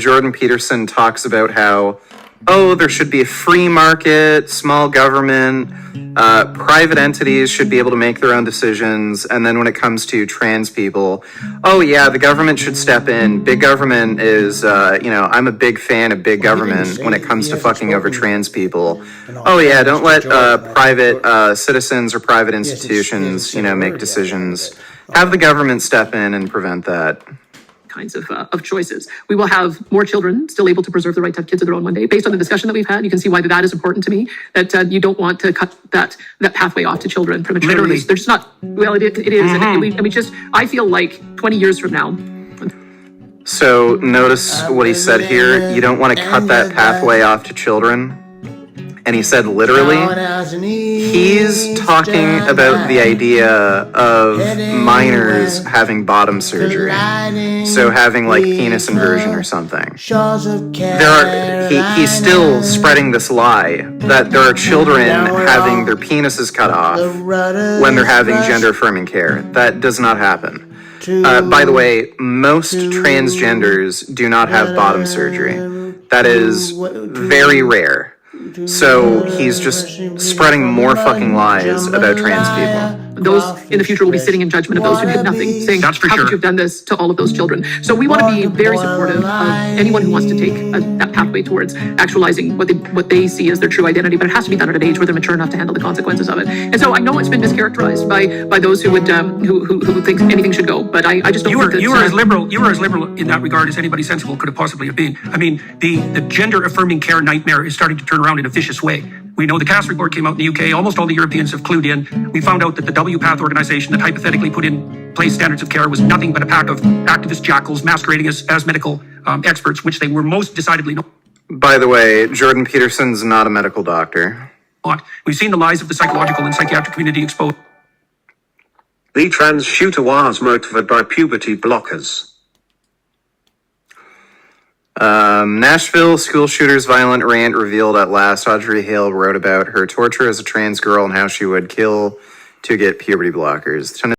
Jordan Peterson talks about how, oh, there should be a free market, small government, private entities should be able to make their own decisions. And then when it comes to trans people, oh yeah, the government should step in. Big government is, I'm a big fan of big government when it comes to fucking over trans people. Oh yeah, don't let private citizens or private institutions, make decisions. Have the government step in and prevent that. Kinds of choices. We will have more children still able to preserve the right to have kids of their own one day. Based on the discussion that we've had, you can see why that is important to me, that you don't want to cut that pathway off to children prematurely. Literally. They're just not, well, it is. Mm-hmm. And we just, I feel like 20 years from now. So notice what he said here. You don't want to cut that pathway off to children. And he said literally, he's talking about the idea of minors having bottom surgery. So having like penis inversion or something. He's still spreading this lie that there are children having their penises cut off when they're having gender affirming care. That does not happen. By the way, most transgenders do not have bottom surgery. That is very rare. So he's just spreading more fucking lies about trans people. Those in the future will be sitting in judgment of those who did nothing, saying, how could you have done this to all of those children? So we want to be very supportive of anyone who wants to take that pathway towards actualizing what they see as their true identity, but it has to be done at an age where they're mature enough to handle the consequences of it. And so I know it's been mischaracterized by those who would who think anything should go, but I just don't think that... You were as liberal in that regard as anybody sensible could have possibly have been. I mean, the gender affirming care nightmare is starting to turn around in a vicious way. We know the CAS report came out in the UK. Almost all the Europeans have clued in. We found out that the WPATH organization that hypothetically put in place standards of care was nothing but a pack of activist jackals masquerading as medical experts, which they were most decidedly not. By the way, Jordan Peterson's not a medical doctor. We've seen the lies of the psychological and psychiatric community exposed. The trans shooter was motivated by puberty blockers. Nashville school shooter's violent rant revealed at last. Audrey Hale wrote about her torture as a trans girl and how she would kill to get puberty blockers.